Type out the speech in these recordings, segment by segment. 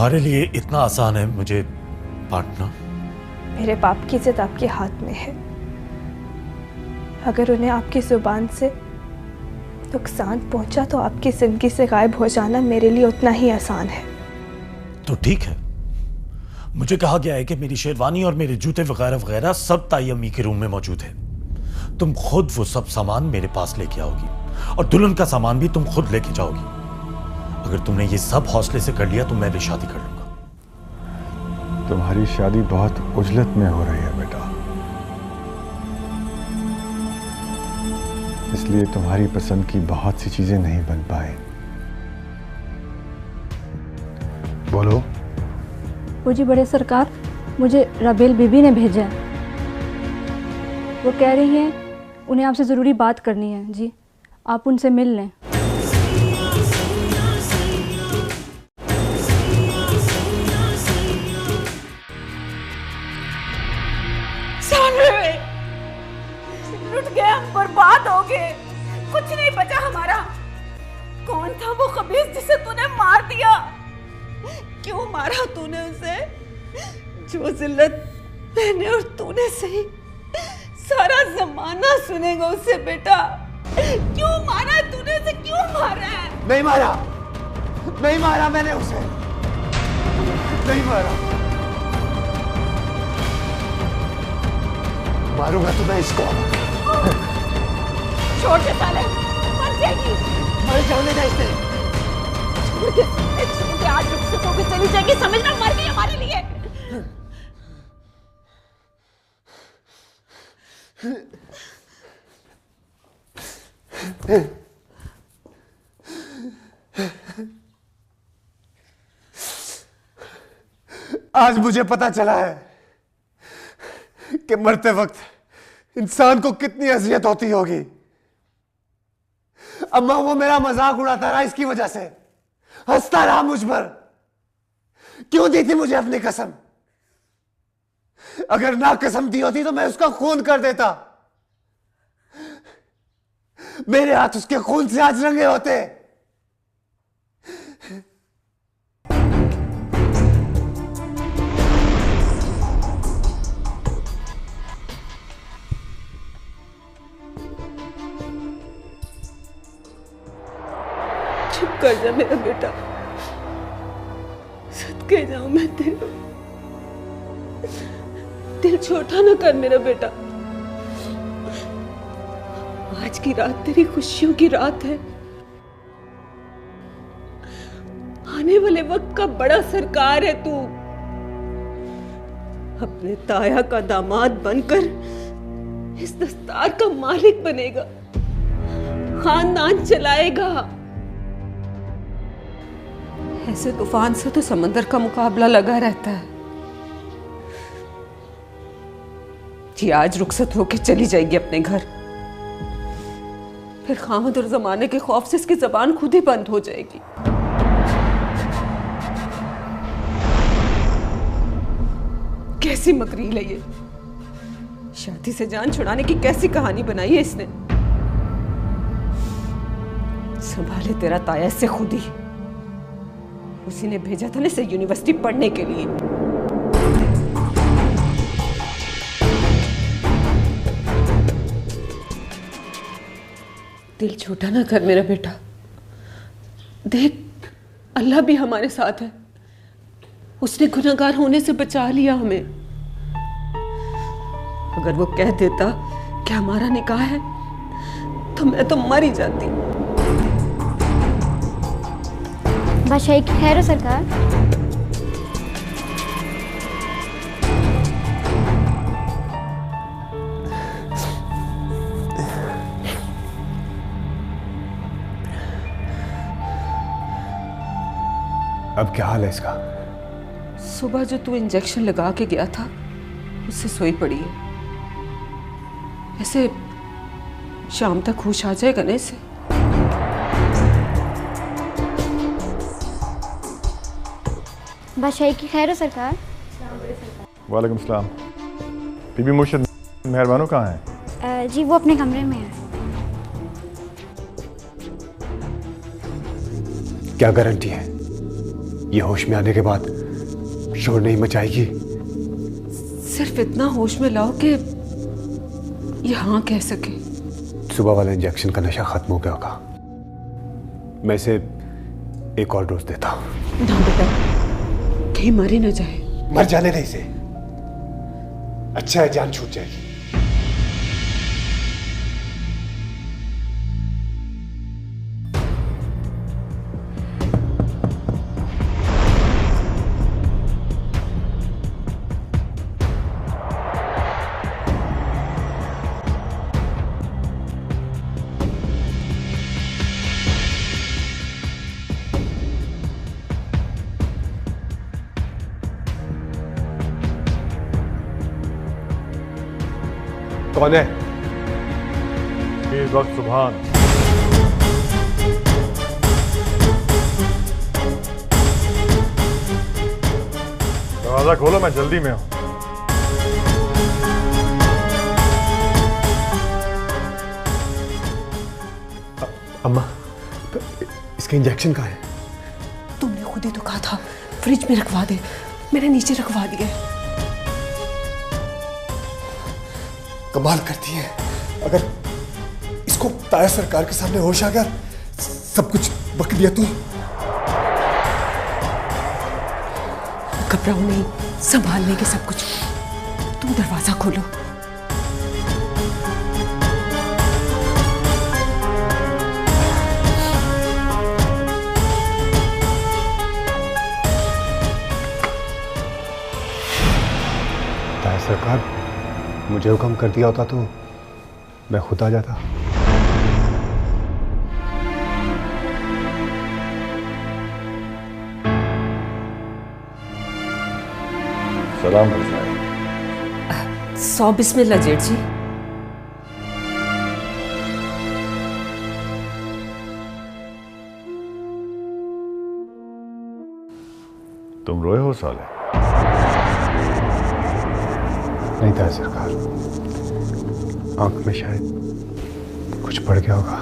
तुम्हारे लिए इतना आसान है मुझे बांटना? मेरे बाप की इज्जत आपके हाथ में है। अगर उन्हें आपकी जुबान से नुकसान पहुंचा तो आपकी जिंदगी से गायब हो जाना मेरे लिए उतना ही आसान है। तो ठीक है, मुझे कहा गया है कि मेरी शेरवानी और मेरे जूते वगैरह वगैरह सब ताई अम्मी के रूम में मौजूद है। तुम खुद वो सब सामान मेरे पास लेके आओगी और दुल्हन का सामान भी तुम खुद लेके जाओगी। अगर तुमने ये सब हौसले से कर लिया तो मैं भी शादी कर लूंगा। तुम्हारी शादी बहुत उजलत में हो रही है बेटा, इसलिए तुम्हारी पसंद की बहुत सी चीजें नहीं बन पाए। बोलो। वो जी बड़े सरकार, मुझे रबेल बीबी ने भेजा है। वो कह रही हैं उन्हें आपसे ज़रूरी बात करनी है जी, आप उनसे मिल लें। लुट गए हम, बर्बाद हो गए, कुछ नहीं बचा हमारा। कौन था वो खबीस जिसे तूने मार दिया? क्यों मारा तूने उसे? जो जिल्लत मैंने और तूने सही, सारा जमाना सुनेगा उसे। बेटा क्यों मारा तूने उसे? क्यों मारा है? नहीं मारा, नहीं मारा मैंने उसे, नहीं मारा। मारूंगा तो मैं इसको। छोड़ दे साले, मर जाएगी। मर जाने दे इसे। छोड़ दे, आज रुखसत होकर चली जाएगी, समझना, मर गई हमारे लिए। आज मुझे पता चला है कि मरते वक्त इंसान को कितनी अजियत होती होगी। अम्मा वो मेरा मजाक उड़ाता रहा, इसकी वजह से हंसता रहा मुझ पर। क्यों दी थी मुझे अपनी कसम? अगर ना कसम दी होती तो मैं उसका खून कर देता। मेरे हाथ उसके खून से आज रंगे होते। चुप कर जा मेरा बेटा, सदके जाऊं मैं तेरे। दिल छोटा ना कर मेरा बेटा। आज की रात तेरी खुशियों की रात है। आने वाले वक्त का बड़ा सरकार है तू। अपने ताया का दामाद बनकर इस दस्तार का मालिक बनेगा, खानदान चलाएगा। ऐसे तूफान से तो समंदर का मुकाबला लगा रहता है। जी आज रुखसत होके चली जाएगी अपने घर, फिर खामद और जमाने के खौफ से इसकी जबान खुद ही बंद हो जाएगी। कैसी मकरील है ये, शादी से जान छुड़ाने की कैसी कहानी बनाई है इसने। संभाले तेरा ताया इससे खुद ही, उसी ने भेजा था ना इसे यूनिवर्सिटी पढ़ने के लिए। दिल छोटा ना कर मेरा बेटा, देख अल्लाह भी हमारे साथ है। उसने गुनहगार होने से बचा लिया हमें। अगर वो कह देता कि हमारा निकाह है तो मैं तो मर ही जाती। बादशाही की खैर हो सरकार। अब क्या हाल है इसका? सुबह जो तू इंजेक्शन लगा के गया था उससे सोई पड़ी है। ऐसे शाम तक होश आ जाएगा ना इसे। बादशाही की खैर हो सरकार। वालेकुम सलाम। बीबी मुर्शिद मेहरबानो कहाँ है? जी वो अपने कमरे में है। क्या गारंटी है ये होश में आने के बाद शोर नहीं मचाएगी। सिर्फ इतना होश में लाओ कि ये हाँ कह सके। सुबह वाले इंजेक्शन का नशा खत्म हो गया होगा। मैं इसे एक और डोज देता हूं। ना बेटा, कहीं मरी न जाए। मर जाने दे इसे, अच्छा है, जान छूट जाएगी। कौन है? इस वक्त सुभान। दरवाजा खोलो, मैं जल्दी में हूं। अम्मा, इसका इंजेक्शन कहाँ है? तुमने खुद ही तो कहा था फ्रिज में रखवा दे, मैंने नीचे रखवा दिया है। कमाल करती है, अगर इसको ताया सरकार के सामने होश आ गया, सब कुछ बक दिया तो। घबराओ नहीं, संभाल लेंगे सब कुछ। तुम दरवाजा खोलो। ताया सरकार, मुझे हुक्म कर दिया होता तो मैं खुद आ जाता। सलाम हुसैन। 100 बिस्मिल्लाह जेठ जी। तुम रोए हो साले? नहीं था सरकार, आंख में शायद कुछ पड़ गया होगा।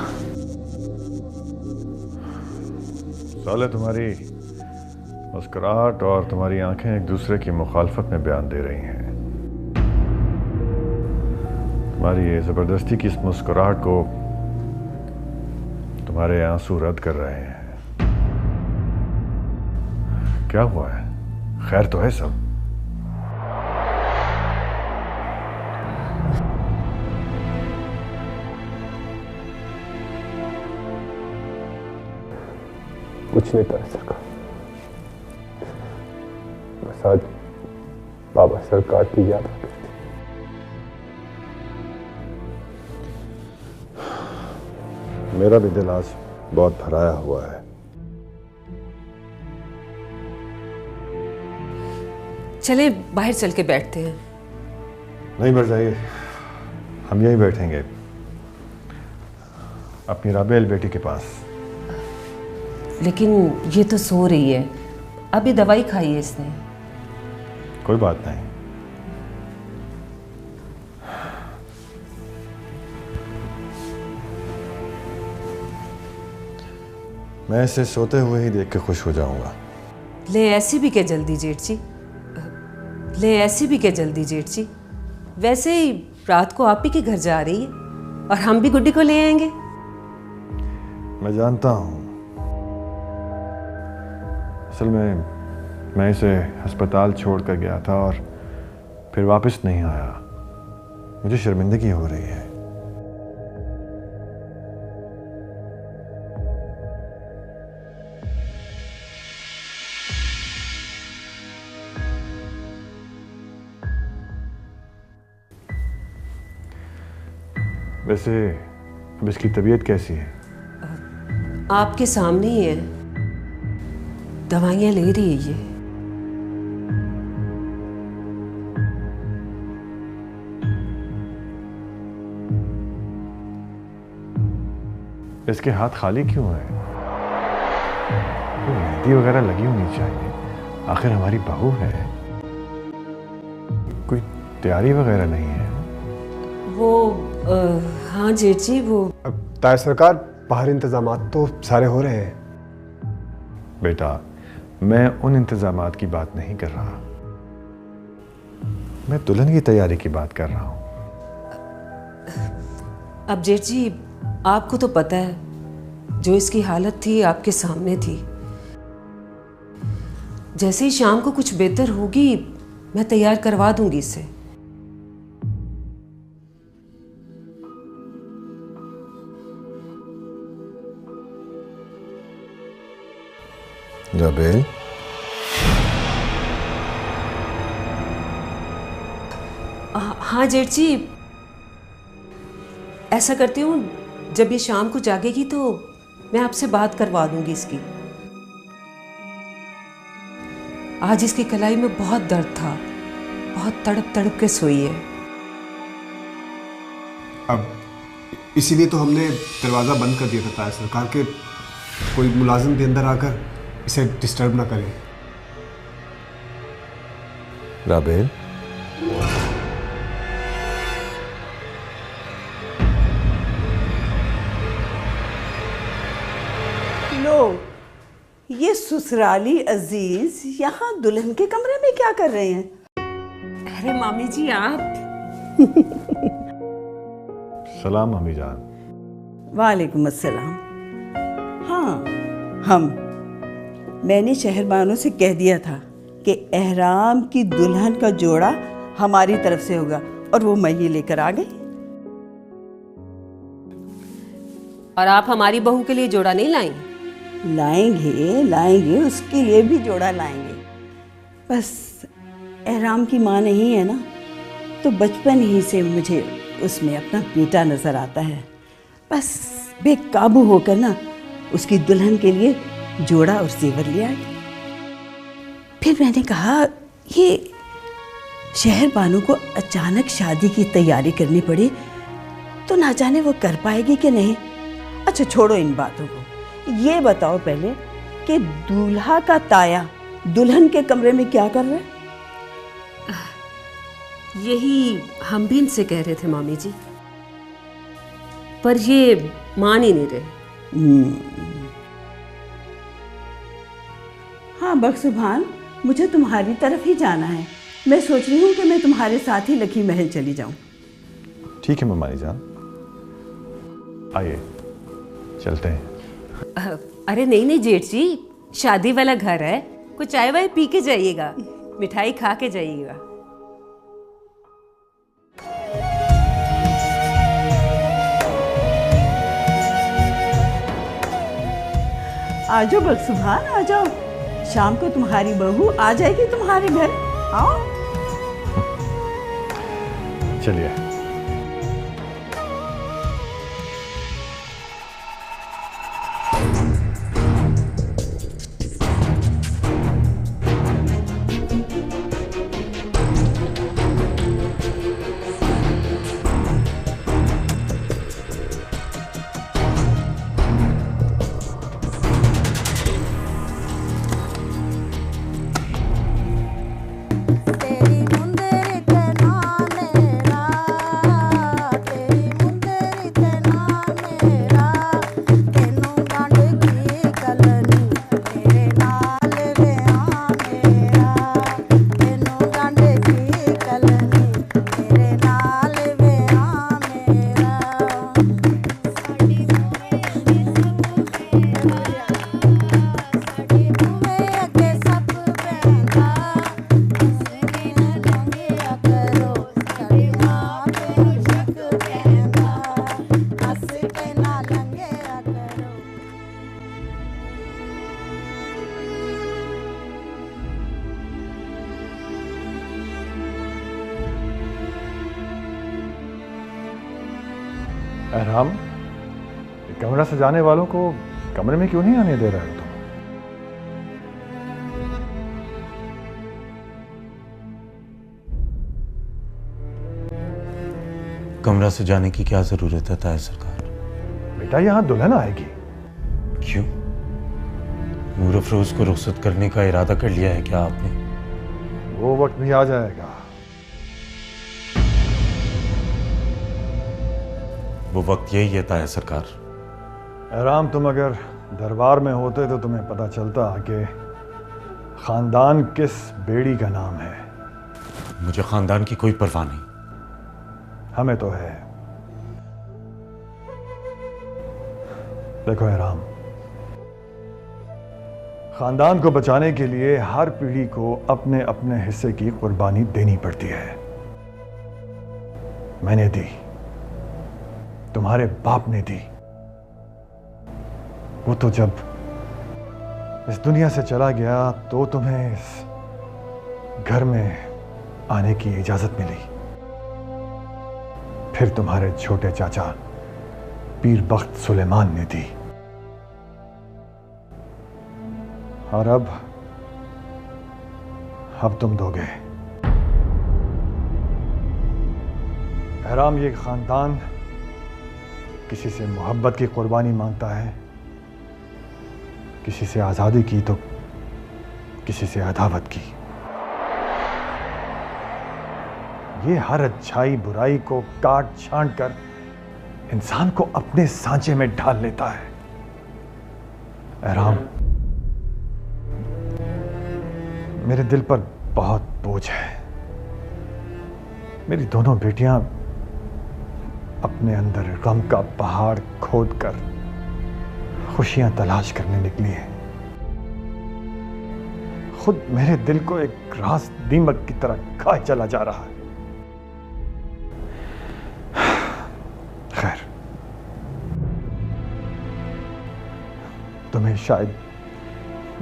साले, तुम्हारी मुस्कुराहट और तुम्हारी आंखें एक दूसरे की मुखालफत में बयान दे रही हैं। तुम्हारी ये जबरदस्ती की इस मुस्कुराहट को तुम्हारे आंसू रद्द कर रहे हैं। क्या हुआ है? खैर तो है सब? कुछ नहीं था सरकार, बस आज बाबा सरकार की याद आ गई थी। मेरा भी दिल आज बहुत भराया हुआ है। चले बाहर चल के बैठते हैं। नहीं, बैठ जाइए, हम यहीं बैठेंगे अपनी राबेल बेटी के पास। लेकिन ये तो सो रही है, अभी दवाई खाई है इसने। कोई बात नहीं। मैं इसे सोते हुए ही देख के खुश हो जाऊंगा। ले ऐसी भी क्या जल्दी जेठ जी, ले ऐसी भी क्या जल्दी जेठ जी। वैसे ही रात को आप ही के घर जा रही है और हम भी गुड्डी को ले आएंगे। मैं जानता हूं, असल में मैं इसे अस्पताल छोड़ कर गया था और फिर वापस नहीं आया। मुझे शर्मिंदगी हो रही है। वैसे अब इसकी तबीयत कैसी है? आपके सामने ही है, दवाइयाँ ले रही है ये। इसके हाथ खाली क्यों है? कोई मेहंदी वगैरह लगी होनी चाहिए, आखिर हमारी बहू है। कोई तैयारी वगैरह नहीं है? वो हाँ जेठ जी, वो अब ताया सरकार, बाहर इंतजामात तो सारे हो रहे हैं। बेटा, मैं उन इंतजामात की बात नहीं कर रहा। मैं दुल्हन की तैयारी की बात कर रहा हूँ। अब जेठ जी, आपको तो पता है जो इसकी हालत थी आपके सामने थी। जैसे ही शाम को कुछ बेहतर होगी मैं तैयार करवा दूंगी इसे। राबेल, हाँ जेठ जी, ऐसा करती हूँ जब ये शाम को जागेगी तो मैं आपसे बात करवा दूंगी इसकी। आज इसकी कलाई में बहुत दर्द था, बहुत तड़प तड़प के सोई है। अब इसीलिए तो हमने दरवाज़ा बंद कर दिया था सरकार के कोई मुलाजिम भी अंदर आकर इसे डिस्टर्ब ना करे। राबेल, लो, ये ससुराली अजीज यहाँ दुल्हन के कमरे में क्या कर रहे हैं? अरे मामी जी आप। सलाम अम्मी जान। वालेकुम अस्सलाम। हाँ, मैंने शहरबानों से कह दिया था कि एहराम की दुल्हन का जोड़ा हमारी तरफ से होगा और वो मैं ही लेकर आ गई। और आप हमारी बहू के लिए जोड़ा नहीं लाएंगे? लाएंगे, उसके लिए भी जोड़ा लाएंगे। बस एहराम की माँ नहीं है ना, तो बचपन ही से मुझे उसमें अपना बेटा नजर आता है। बस बेकाबू होकर ना उसकी दुल्हन के लिए जोड़ा और जेवर ले आई। फिर मैंने कहा ये शहर बानू को अचानक शादी की तैयारी करनी पड़ी तो ना जाने वो कर पाएगी कि नहीं। अच्छा छोड़ो इन बातों को, ये बताओ पहले कि दूल्हा का ताया दुल्हन के कमरे में क्या कर रहा है? यही हम भी इनसे कह रहे थे मामी जी, पर ये मान ही नहीं रहे। हाँ बख्शुभान, मुझे तुम्हारी तरफ ही जाना है। मैं सोच रही हूँ कि मैं तुम्हारे साथ ही लकी महल चली जाऊँ। ठीक है मम्मी जान, आइए चलते हैं। अरे नहीं जेठ जी, शादी वाला घर है, कुछ चाय वाय पी के जाइएगा, मिठाई खा के जाइएगा। आ जाओ बख्शुभान, आ जाओ। शाम को तुम्हारी बहू आ जाएगी तुम्हारे घर। आओ। चलिए। एहराम, कमरा सजाने वालों को कमरे में क्यों नहीं आने दे रहे हो तुम? कमरा सजाने की क्या जरूरत है ताया सरकार? बेटा यहाँ दुल्हन आएगी। क्यों? नूर अफरोज को रुखसत करने का इरादा कर लिया है क्या आपने? वो वक्त भी आ जाएगा। वो वक्त यही है ताया सरकार। एहराम, तुम अगर दरबार में होते तो तुम्हें पता चलता कि खानदान किस बेड़ी का नाम है। मुझे खानदान की कोई परवाह नहीं। हमें तो है। देखो एहराम, खानदान को बचाने के लिए हर पीढ़ी को अपने अपने हिस्से की कुर्बानी देनी पड़ती है। मैंने दी, तुम्हारे बाप ने दी। वो तो जब इस दुनिया से चला गया तो तुम्हें इस घर में आने की इजाजत मिली। फिर तुम्हारे छोटे चाचा पीर बख्त सुलेमान ने दी, और अब तुम दोगे। एहराम, ये खानदान किसी से मोहब्बत की कुर्बानी मांगता है, किसी से आज़ादी की तो किसी से अदावत की। ये हर अच्छाई बुराई को काट छांट कर इंसान को अपने सांचे में ढाल लेता है। एहराम, मेरे दिल पर बहुत बोझ है। मेरी दोनों बेटियां अपने अंदर गम का पहाड़ खोदकर खुशियां तलाश करने निकली हैं। खुद मेरे दिल को एक रास दीमक की तरह खाए चला जा रहा है। खैर, तुम्हें शायद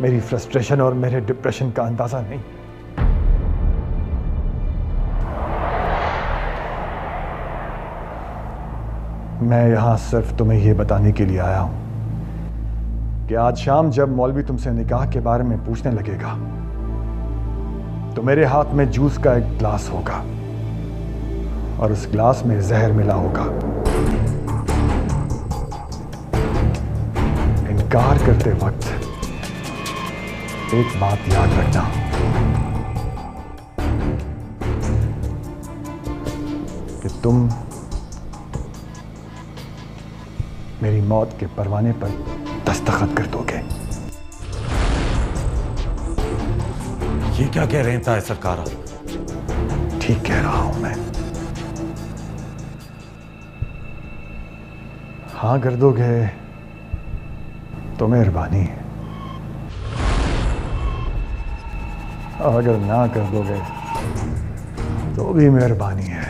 मेरी फ्रस्ट्रेशन और मेरे डिप्रेशन का अंदाजा नहीं। मैं यहां सिर्फ तुम्हें यह बताने के लिए आया हूं कि आज शाम जब मौलवी तुमसे निकाह के बारे में पूछने लगेगा तो मेरे हाथ में जूस का एक ग्लास होगा और उस ग्लास में जहर मिला होगा। इनकार करते वक्त एक बात याद रखना, कि तुम मेरी मौत के परवाने पर दस्तखत कर दोगे। ये क्या कह रहे हैं ताए सरकार? ठीक कह रहा हूं मैं। हाँ कर दोगे तो मेहरबानी है, और अगर ना कर दोगे तो भी मेहरबानी है।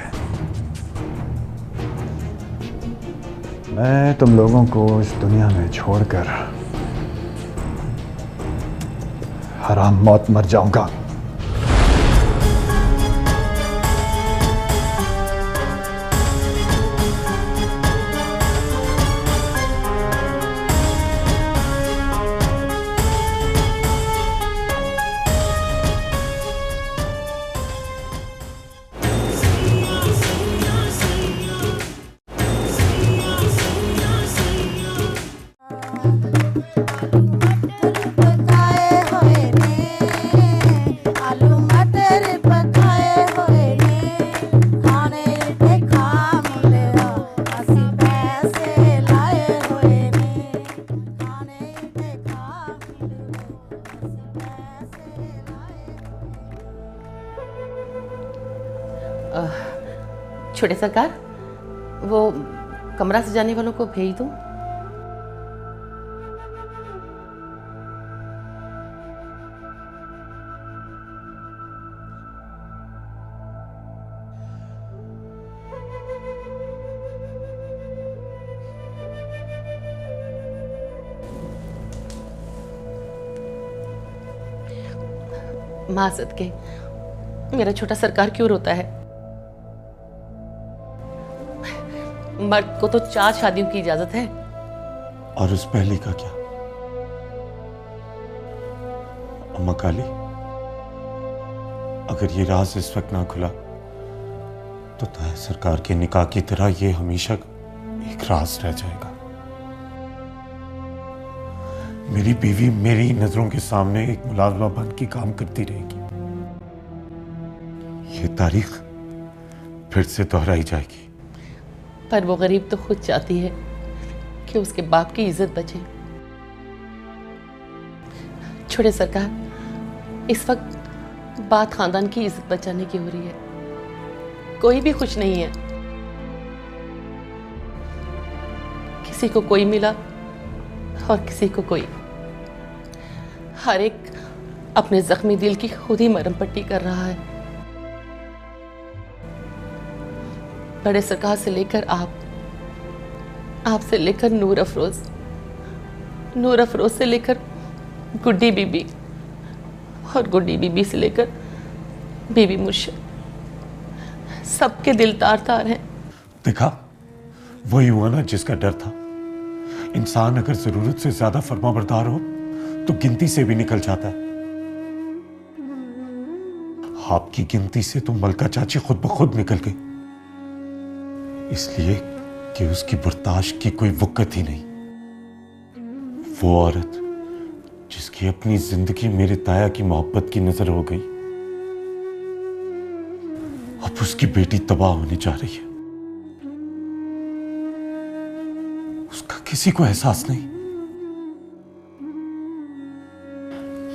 मैं तुम लोगों को इस दुनिया में छोड़कर हराम मौत मर जाऊंगा। छोटे सरकार, वो कमरा सजाने वालों को भेज दूं? माँ सदके, मेरा छोटा सरकार क्यों रोता है? मर्द को तो 4 शादियों की इजाजत है। और उस पहली का क्या? अम्मा काली, अगर ये राज इस वक्त ना खुला तो ताया सरकार के निकाह की तरह ये हमेशा एक राज रह जाएगा। मेरी बीवी मेरी नजरों के सामने एक मुलाजमा बन के काम करती रहेगी। ये तारीख फिर से दोहराई जाएगी। पर वो गरीब तो खुद चाहती है कि उसके बाप की इज्जत बचे। छोटे सरकार, इस वक्त बात खानदान की इज्जत बचाने की हो रही है। कोई भी खुश नहीं है। किसी को कोई मिला और किसी को कोई। हर एक अपने जख्मी दिल की खुद ही मरहम पट्टी कर रहा है। बड़े सरकार से लेकर आपसे लेकर नूर अफरोज से लेकर गुड्डी बीबी और गुड्डी बीबी से लेकर बीबी मुर्शिद, सबके दिल तार तार हैं। देखा, वही हुआ ना जिसका डर था। इंसान अगर जरूरत से ज्यादा फरमाबरदार हो तो गिनती से भी निकल जाता है। आपकी गिनती से तो मलका चाची खुद ब खुद निकल गई, इसलिए कि उसकी बर्दाश्त की कोई वक़्त ही नहीं। वो औरत जिसकी अपनी जिंदगी मेरे ताया की मोहब्बत की नजर हो गई, अब उसकी बेटी तबाह होने जा रही है। उसका किसी को एहसास नहीं।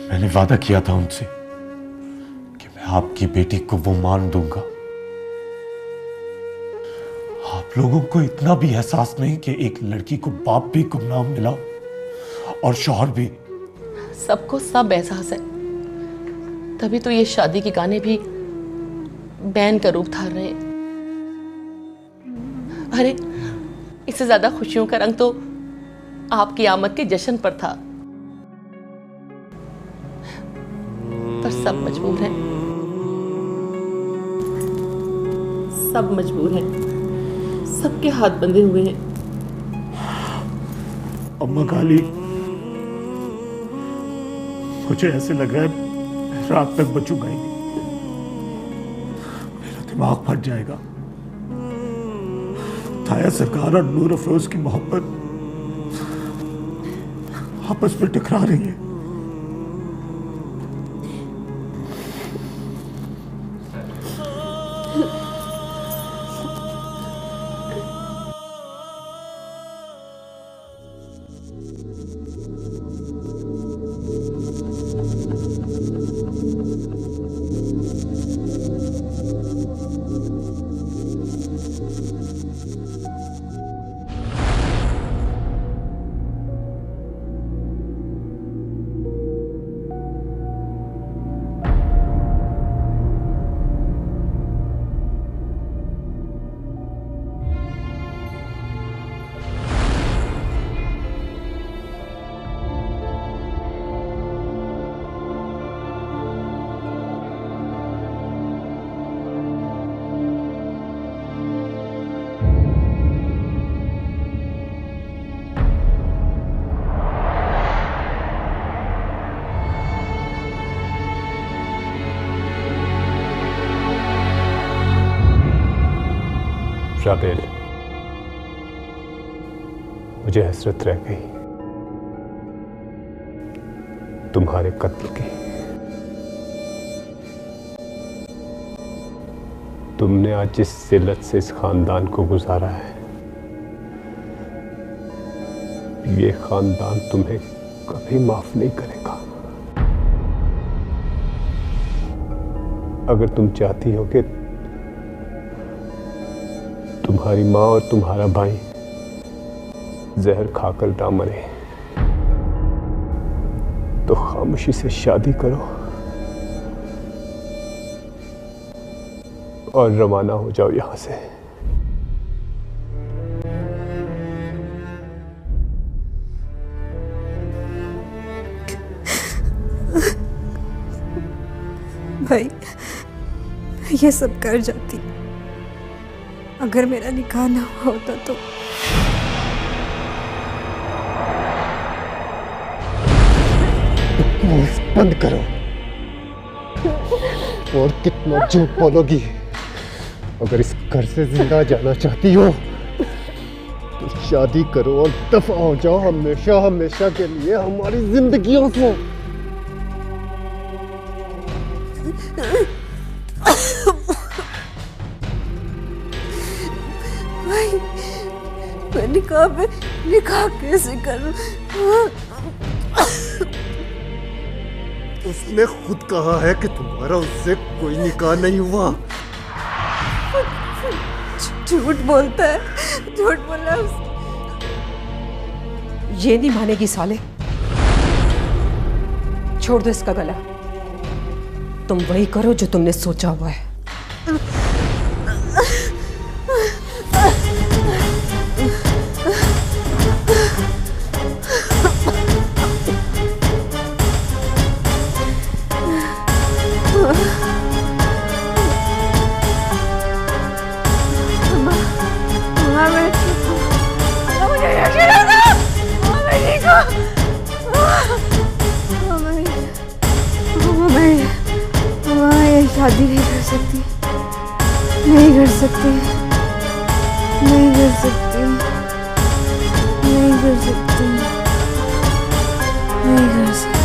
मैंने वादा किया था उनसे कि मैं आपकी बेटी को वो मान दूंगा। आप लोगों को इतना भी एहसास नहीं कि एक लड़की को बाप भी गुमनाम मिला और शौहर भी। सबको सब एहसास है, तभी तो ये शादी के गाने भी बैन का रूप धार रहे हैं। अरे इससे ज्यादा खुशियों का रंग तो आपकी आमद के जश्न पर था, पर सब मजबूर हैं। सब मजबूर हैं, सबके हाथ बंधे हुए हैं। अम्मा काली, मुझे ऐसे लग रहा है रात तक बचूंगा ही नहीं। मेरा दिमाग फट जाएगा। ताया सरकार और नूर अफरोज की मोहब्बत आपस में टकरा रही है। राबेल, मुझे हसरत रह गई तुम्हारे कत्ल की। तुमने आज जिस जिल्लत से इस खानदान को गुजारा है, ये खानदान तुम्हें कभी माफ नहीं करेगा। अगर तुम चाहती हो कि तुम्हारी माँ और तुम्हारा भाई जहर खाकर ना मरे, तो खामोशी से शादी करो और रवाना हो जाओ यहां से। भाई, ये सब कर जाती अगर मेरा निकाह ना हुआ होता तो। बंद करो। और कितना झूठ बोलोगी? अगर इस घर से जिंदा जाना चाहती हो तो शादी करो और दफा हो जाओ हमेशा हमेशा के लिए हमारी जिंदगियों से। भाई, मैं निकाह कैसे करूं? उसने खुद कहा है कि तुम्हारा उससे कोई निकाह नहीं हुआ। झूठ बोलता है, झूठ बोल रहा है। ये नहीं मानेगी साले। छोड़ दो इसका गला। तुम वही करो जो तुमने सोचा हुआ है। शादी नहीं कर सकती, नहीं कर सकती, नहीं कर सकती, नहीं कर सकती, नहीं कर सकती।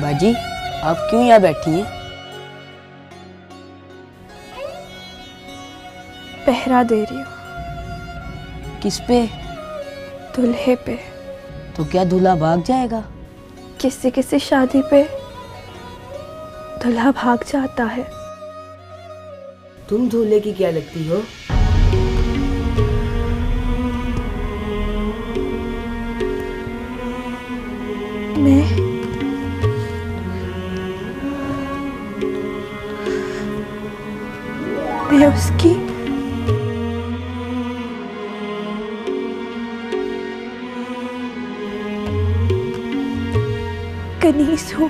बाजी, आप क्यों यहाँ बैठी हैं? पहरा दे रही हूँ। किस पे? दूल्हे पे। तो क्या दूल्हा भाग जाएगा? किसी किसी शादी पे दूल्हा भाग जाता है। तुम दूल्हे की क्या लगती हो? मैं उसकी कनीज हूँ।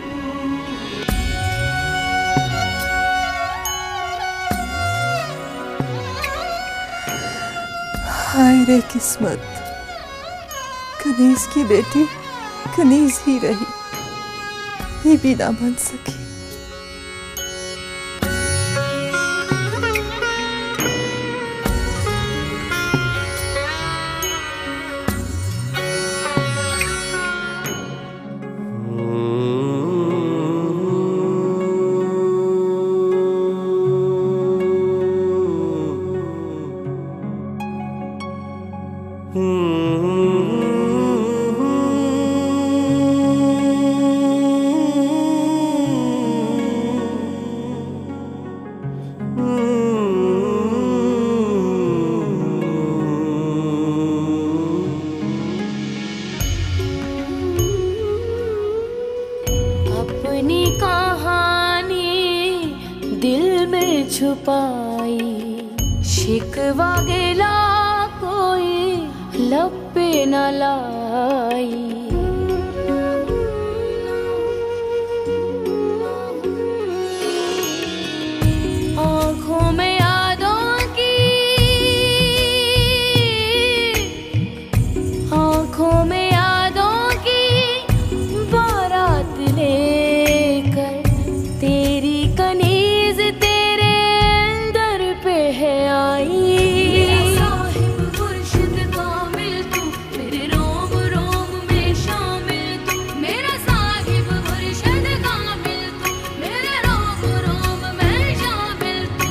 हाय रे किस्मत, कनीज की बेटी कनीज ही रही, बीबी ना बन सकी। अपनी कहानी दिल में छुपाई, शिकवा गिला कोई लब पे न लाई। आँखों में यादों की, आँखों में यादों की बारात लेकर तेरी कनीज तेरे दर पे है आई। साहिब मुर्शिद कामिल तू, मेरे रोम रोम में शामिल तू, मेरा साहिब मुर्शिद कामिल तू, मेरे रोम रोम में शामिल तू।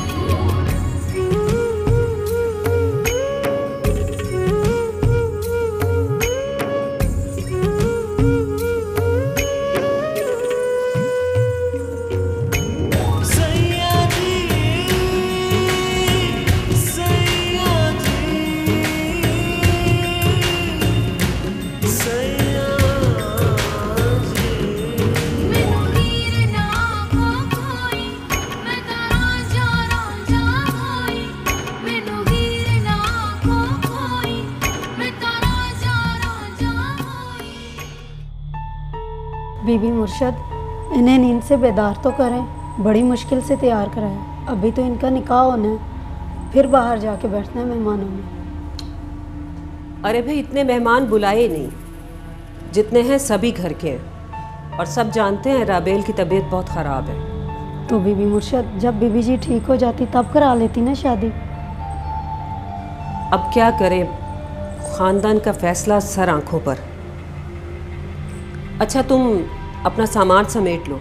बीबी मुर्शद, इन्हें नींद से बेदार तो करें। बड़ी मुश्किल से तैयार कराया, अभी तो इनका निकाह होना है, फिर बाहर जाके बैठना है मेहमानों में। अरे भाई, इतने मेहमान बुलाए नहीं, जितने हैं सभी घर के हैं, और सब जानते हैं राबेल की तबीयत बहुत ख़राब है। तो बीबी मुर्शद, जब बीबी जी ठीक हो जाती तब करा लेती ना शादी। अब क्या करें, खानदान का फैसला सर आंखों पर। अच्छा, तुम अपना सामान समेट लो,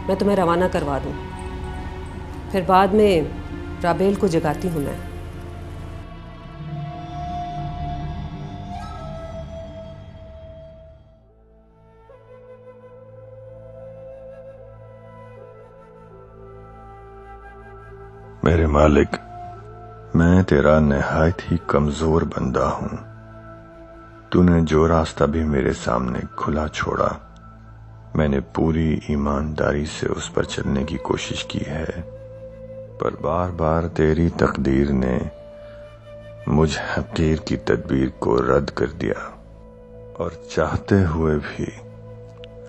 मैं तुम्हें रवाना करवा दूँ। फिर बाद में राबेल को जगाती हूँ मैं। मेरे मालिक, मैं तेरा निहायत ही कमजोर बंदा हूं। तूने जो रास्ता भी मेरे सामने खुला छोड़ा, मैंने पूरी ईमानदारी से उस पर चलने की कोशिश की है, पर बार बार तेरी तकदीर ने मुझ हकीर की तदबीर को रद्द कर दिया, और चाहते हुए भी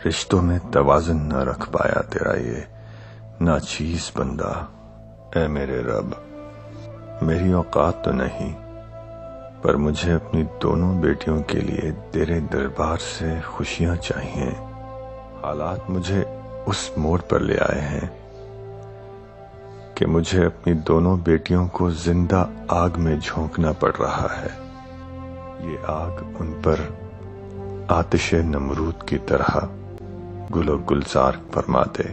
रिश्तों में तवाज़ुन न रख पाया तेरा ये नाचीज बंदा। ऐ मेरे रब, मेरी औकात तो नहीं, पर मुझे अपनी दोनों बेटियों के लिए तेरे दरबार से खुशियां चाहिए। हालात मुझे उस मोड़ पर ले आए हैं कि मुझे अपनी दोनों बेटियों को जिंदा आग में झोंकना पड़ रहा है। ये आग उन पर आतिशे नमरूद की तरह गुलो गुलजार फरमा दे।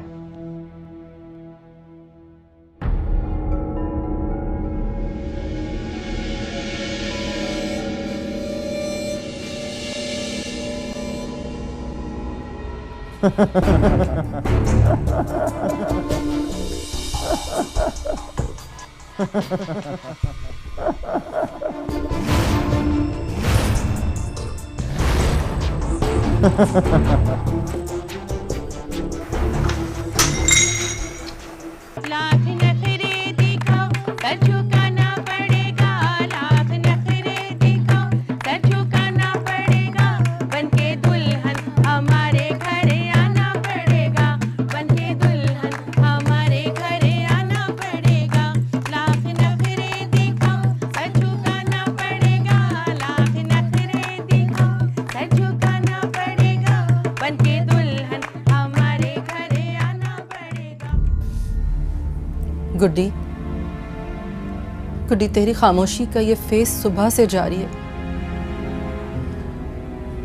लाख नखरे दिखाओ, सर झुकाना पड़ेगा। लाख नखरे दिखाओ, सर झुकाना पड़ेगा। बनके दुल्हन हमारे घरे आना पड़ेगा। बनके दुल्हन हमारे घरे आना पड़ेगा। लाख नखरे दिखाओ, सर झुकाना पड़ेगा। लाख नखरे दिखाओ, सर झुकाना पड़ेगा। बनके दुल्हन हमारे घरे आना पड़ेगा। गुड्डी, गुड्डी, तेरी खामोशी का ये फेस सुबह से जारी है।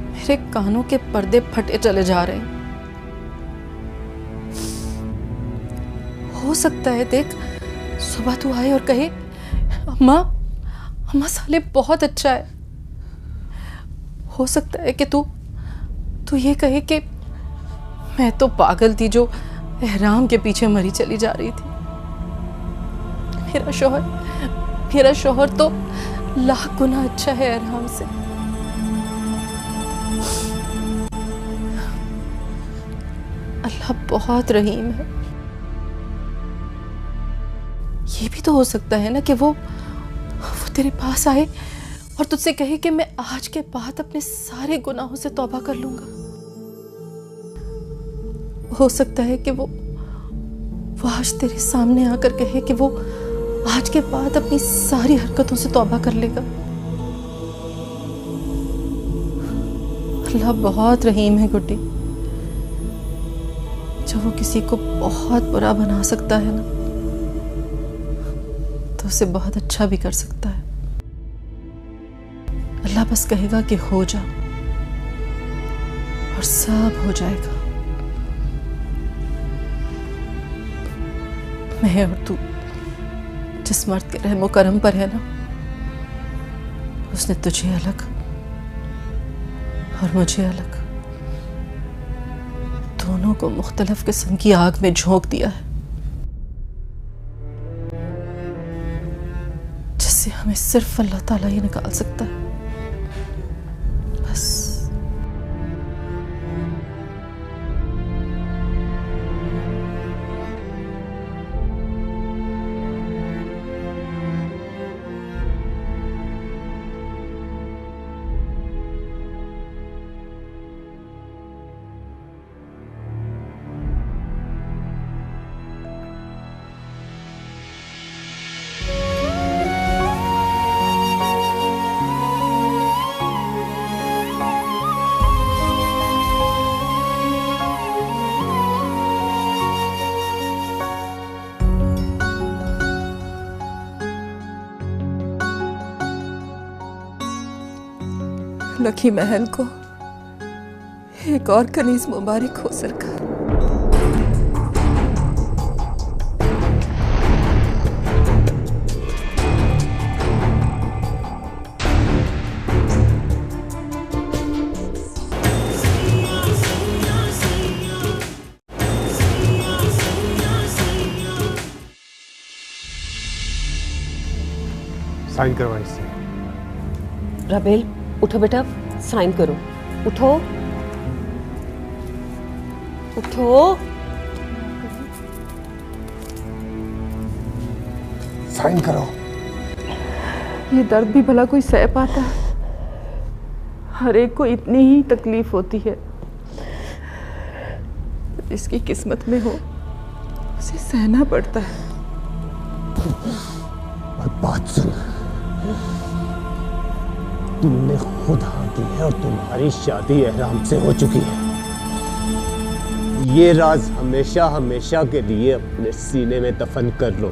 मेरे कानों के पर्दे फटे चले जा रहे हैं। हो सकता है देख, सुबह तू आए और कहे अम्मा, अम्मा साले बहुत अच्छा है। हो सकता है कि तू ये कहे कि मैं तो पागल थी जो एहराम के पीछे मरी चली जा रही थी। मेरा शोहर तो लाख गुना अच्छा है एहराम से। अल्लाह बहुत रहीम है। ये भी तो हो सकता है ना कि वो तेरे पास आए और तुझसे कहे कि मैं आज के बाद अपने सारे गुनाहों से तौबा कर लूंगा। हो सकता है कि वो आज तेरे सामने आकर कहे कि वो आज के बाद अपनी सारी हरकतों से तौबा कर लेगा। अल्लाह बहुत रहीम है गुड्डी। जब वो किसी को बहुत बुरा बना सकता है ना, तो उसे बहुत अच्छा भी कर सकता है। अल्लाह बस कहेगा कि हो जा, और सब हो जाएगा। मैं और तू जिस मर्द के रहमो करम पर है ना, उसने तुझे अलग और मुझे अलग, दोनों को मुख्तलिफ किस्म की आग में झोंक दिया है, जिससे हमें सिर्फ अल्लाह ताला ही निकाल सकता है। बस लकी महल को एक और कनीज मुबारक हो सरकार। साइन करवाइए इससे। राबेल उठो बेटा, साइन करो। उठो उठो। साइन करो। ये दर्द भी भला कोई सह पाता है? हर एक को इतनी ही तकलीफ होती है। जिसकी किस्मत में हो उसे सहना पड़ता है। और बात सुन, तुमने खुद हाँ की है और तुम्हारी शादी एहराम से हो चुकी है। ये राज हमेशा हमेशा के लिए अपने सीने में दफन कर लो।